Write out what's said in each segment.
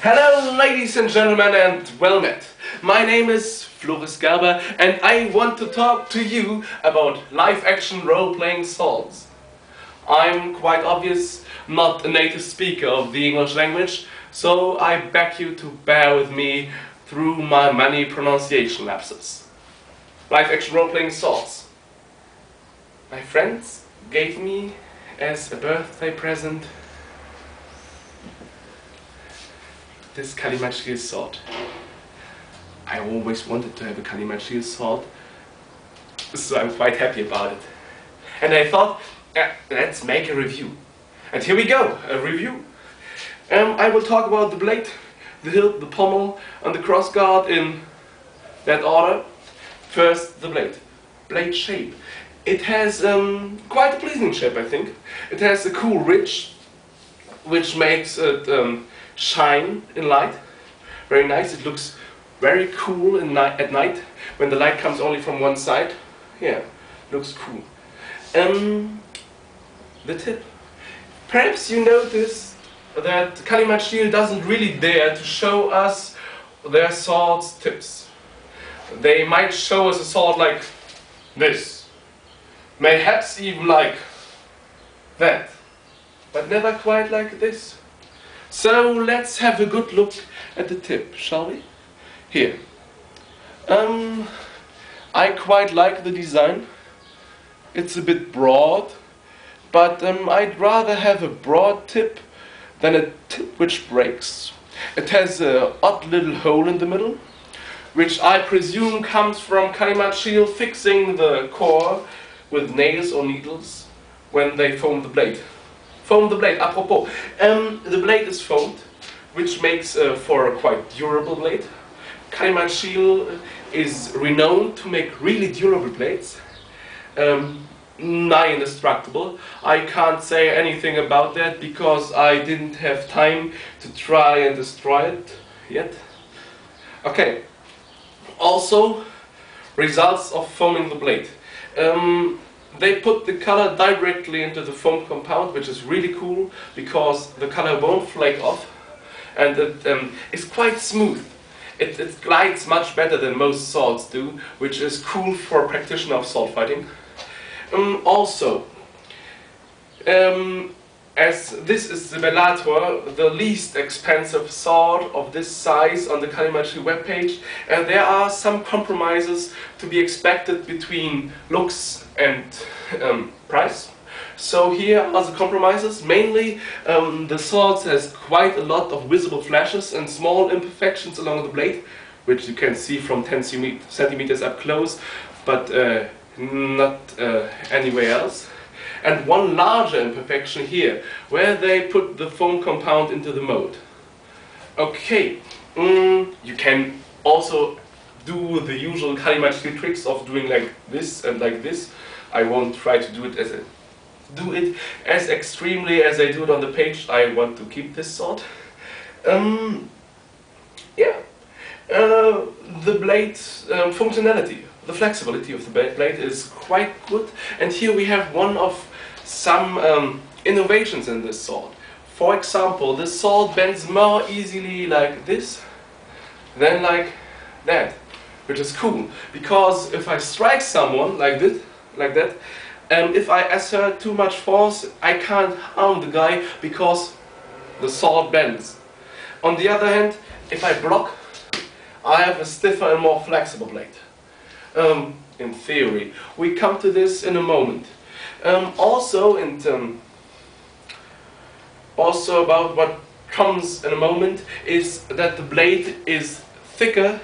Hello ladies and gentlemen and well met. My name is Floris Gerber and I want to talk to you about live action role-playing swords. I'm quite obvious not a native speaker of the English language, so I beg you to bear with me through my many pronunciation lapses. Live action role-playing swords. My friends gave me as a birthday present this Calimacil sword. I always wanted to have a Calimacil sword, so I'm quite happy about it. And I thought, let's make a review. And here we go, a review. I will talk about the blade, the hilt, the pommel, and the crossguard in that order. First, the blade. Blade shape. It has quite a pleasing shape, I think. It has a cool ridge, which makes it shine in light. Very nice. It looks very cool at night when the light comes only from one side. Yeah, looks cool. The tip. Perhaps you noticed that Calimacil doesn't really dare to show us their sword's tips. They might show us a sword like this, mayhaps even like that, but never quite like this. So let's have a good look at the tip, shall we? Here. I quite like the design. It's a bit broad, but I'd rather have a broad tip than a tip which breaks. It has an odd little hole in the middle, which I presume comes from Calimacil fixing the core with nails or needles when they foam the blade. Foam the blade, apropos. The blade is foamed, which makes for a quite durable blade. Calimacil is renowned to make really durable blades. Nigh indestructible. I can't say anything about that because I didn't have time to try and destroy it yet. Okay. Also, results of foaming the blade. They put the color directly into the foam compound, which is really cool because the color won't flake off and it is quite smooth. It glides much better than most swords do, which is cool for a practitioner of sword fighting. Also, as this is the Bellator, the least expensive sword of this size on the Calimacil webpage, and there are some compromises to be expected between looks and price. So here are the compromises. Mainly, the sword has quite a lot of visible flashes and small imperfections along the blade, which you can see from 10 centimeters up close, but not anywhere else. And one larger imperfection here, where they put the foam compound into the mold. Okay, you can also do the usual Calimacil tricks of doing like this and like this. I won't try to do it as extremely as I do it on the page. I want to keep this sword. Yeah, the blade functionality. The flexibility of the blade is quite good, and here we have one of some innovations in this sword. For example, this sword bends more easily like this than like that, which is cool, because if I strike someone like this, like that, if I exert too much force, I can't harm the guy because the sword bends. On the other hand, if I block, I have a stiffer and more flexible blade. In theory. We come to this in a moment. Also about what comes in a moment is that the blade is thicker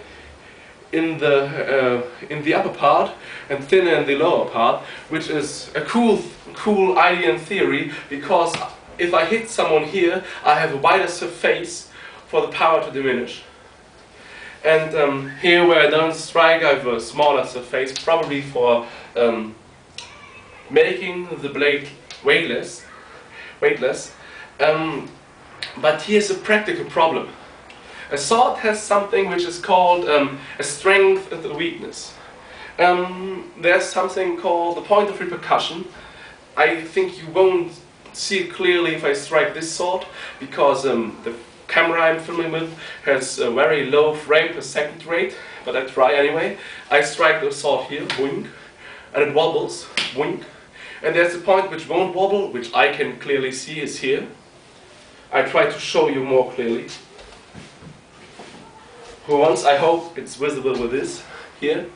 in the upper part and thinner in the lower part, which is a cool idea in theory, because if I hit someone here, I have a wider surface for the power to diminish. And here where I don't strike, I have a smaller surface, probably for making the blade weightless. But here's a practical problem. A sword has something which is called a strength and a weakness. There's something called the point of repercussion. I think you won't see it clearly if I strike this sword, because the camera I'm filming with has a very low frame per second rate, but I try anyway. I strike the sword here, boing, and it wobbles, boing. And there's a point which won't wobble, which I can clearly see is here. I try to show you more clearly. For once, I hope it's visible with this here.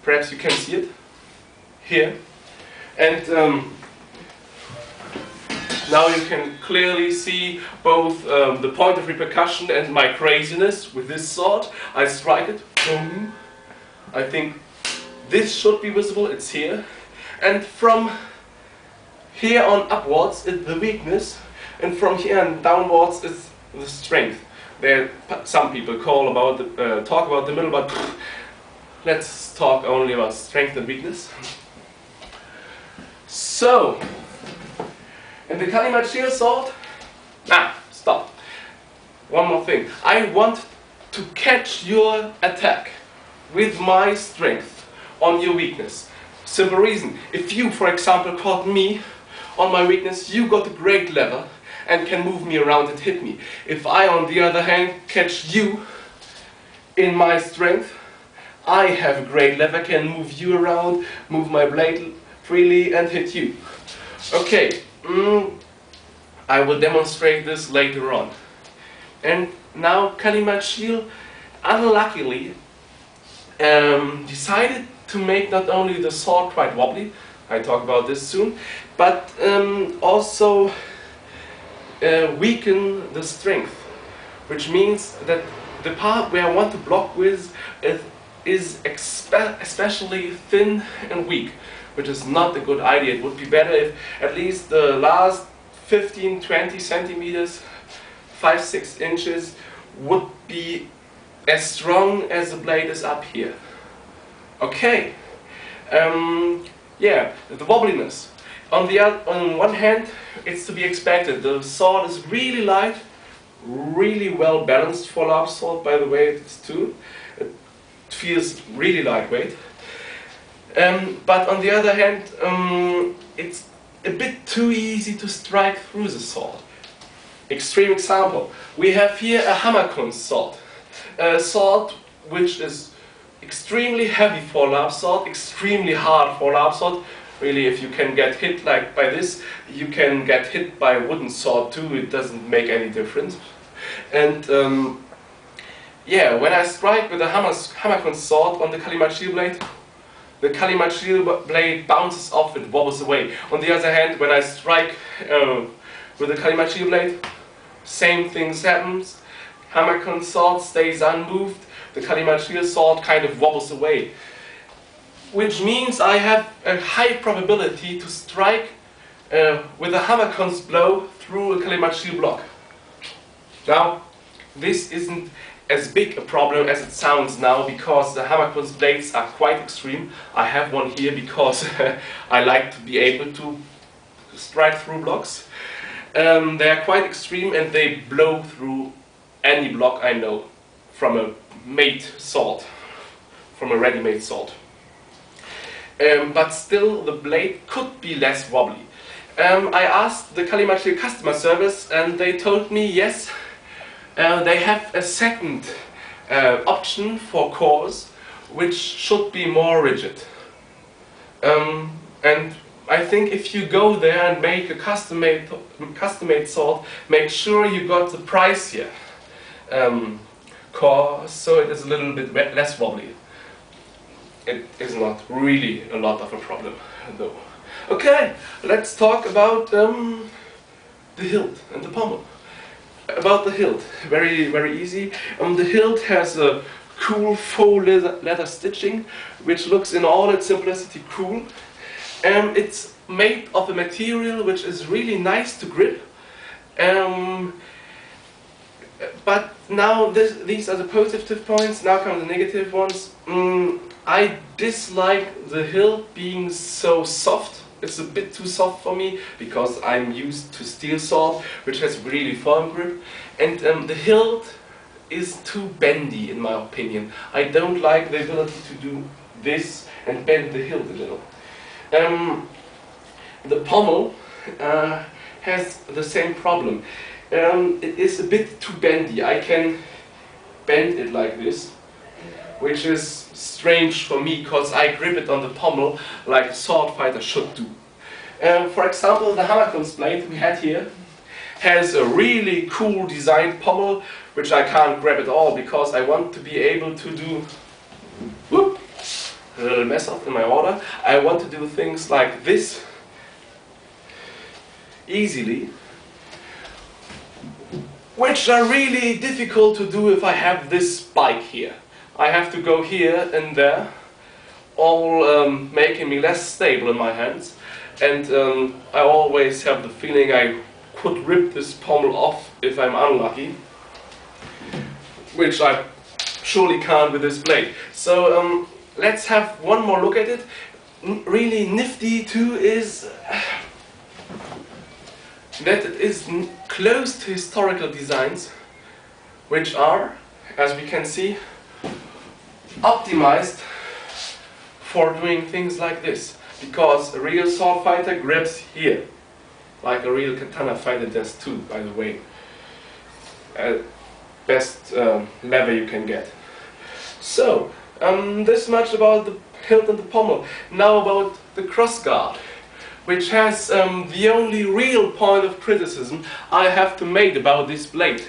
Perhaps you can see it here. And now you can clearly see both the point of repercussion and my craziness with this sword. I strike it, boom. I think this should be visible, it's here. And from here on upwards is the weakness, and from here on downwards is the strength. There, some people talk about the middle, but let's talk only about strength and weakness. So, in the Calimacil sword, stop. One more thing. I want to catch your attack with my strength on your weakness. Simple reason. If you, for example, caught me on my weakness, you got a great lever and can move me around and hit me. If I, on the other hand, catch you in my strength, I have a great lever, can move you around, move my blade freely and hit you. Okay, I will demonstrate this later on. And now Calimacil, unluckily, decided to make not only the sword quite wobbly, I talk about this soon, but also weaken the strength, which means that the part where I want to block with is especially thin and weak, which is not a good idea. It would be better if at least the last 15-20 centimeters, 5-6 inches would be as strong as the blade is up here. Okay, yeah, the wobbliness. On one hand, it's to be expected. The sword is really light, really well balanced for large sword, by the way, it's too. It feels really lightweight. But on the other hand, it's a bit too easy to strike through the sword. Extreme example. We have here a Hammerkunst sword. A sword which is extremely heavy for large sword, extremely hard for large sword. Really, if you can get hit like by this, you can get hit by a wooden sword too, it doesn't make any difference. And yeah, when I strike with a Hammerkunst sword on the Calimacil blade, the Calimacil blade bounces off, it wobbles away. On the other hand, when I strike with the Calimacil blade, same things happens. Hammerkunst sword stays unmoved, the Calimacil sword kind of wobbles away. Which means I have a high probability to strike with a Hammerkunst blow through a Calimacil block. Now, this isn't as big a problem as it sounds now, because the Hammerkunst blades are quite extreme. I have one here because I like to be able to strike through blocks. They are quite extreme and they blow through any block I know from a made sword, from a ready-made sword. But still the blade could be less wobbly. I asked the Calimacil customer service and they told me yes, they have a second option for cores which should be more rigid. And I think if you go there and make a custom-made sword, make sure you got the price here core, so it is a little bit less wobbly. It is not really a lot of a problem, though. Okay, let's talk about the hilt and the pommel. About the hilt, very easy. The hilt has a cool faux leather stitching, which looks in all its simplicity cool. It's made of a material which is really nice to grip. But now these are the positive points, now come the negative ones. I dislike the hilt being so soft. It's a bit too soft for me because I'm used to steel sword, which has really firm grip. And the hilt is too bendy in my opinion. I don't like the ability to do this and bend the hilt a little. The pommel has the same problem. it is a bit too bendy. I can bend it like this, which is strange for me because I grip it on the pommel like a sword fighter should do. For example, the hammerkunst blade we had here has a really cool designed pommel, which I can't grab at all because I want to be able to do whoop, a little mess up in my order. I want to do things like this easily, which are really difficult to do if I have this spike here. I have to go here and there, all making me less stable in my hands, and I always have the feeling I could rip this pommel off if I'm unlucky, which I surely can't with this blade. So let's have one more look at it. Really nifty too is that it is close to historical designs, which are, as we can see, optimized for doing things like this, because a real sword fighter grabs here, like a real katana fighter does too, by the way. Best lever you can get. So, this much about the hilt and the pommel. Now about the crossguard, which has the only real point of criticism I have to make about this blade.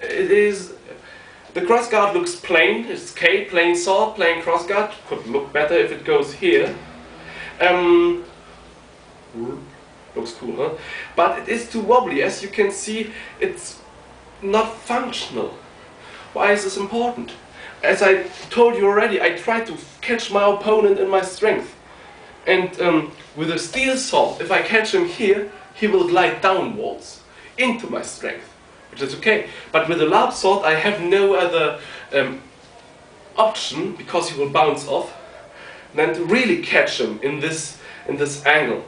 It is, the crossguard looks plain, it's K, plain sword, plain crossguard. Could look better if it goes here. Looks cool, huh? But it is too wobbly. As you can see, it's not functional. Why is this important? As I told you already, I try to catch my opponent in my strength. And with a steel sword, if I catch him here, he will glide downwards into my strength, which is okay. But with a large sword, I have no other option, because he will bounce off, than to really catch him in this angle.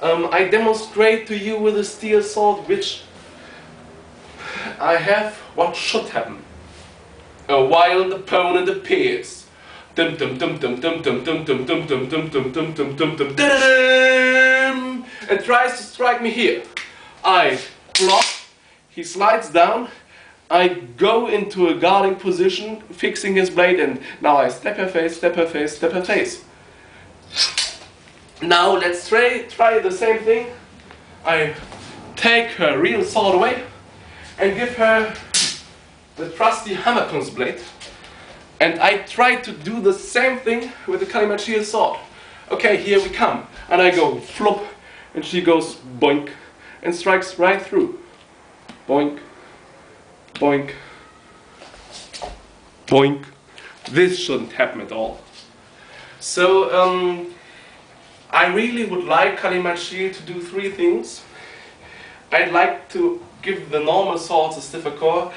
I demonstrate to you with a steel sword, which I have what should happen. A wild opponent appears. Dum dum dum dum dum dum dum dum dum dum dum dum dum dum dum dum dum, and tries to strike me here. I block, he slides down, I go into a guarding position, fixing his blade, and now I step her face, step her face, step her face. Now let's try the same thing. I take her real sword away and give her the trusty hammerkunst blade. And I try to do the same thing with the Calimacil sword. Okay, here we come. And I go flop, and she goes boink, and strikes right through. Boink, boink, boink. This shouldn't happen at all. So, I really would like Calimacil to do three things. I'd like to give the normal swords a stiffer core,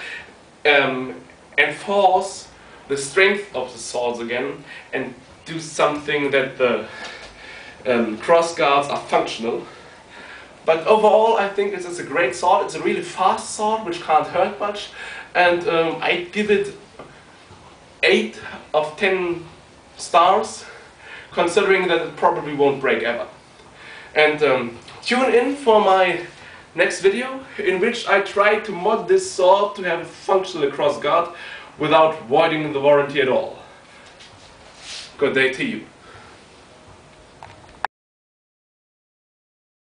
enforce the strength of the swords again, and do something that the cross guards are functional. But overall, I think this is a great sword. It's a really fast sword, which can't hurt much, and I give it 8 of 10 stars, considering that it probably won't break ever. And tune in for my next video, in which I try to mod this sword to have a functional crossguard without voiding the warranty at all. Good day to you.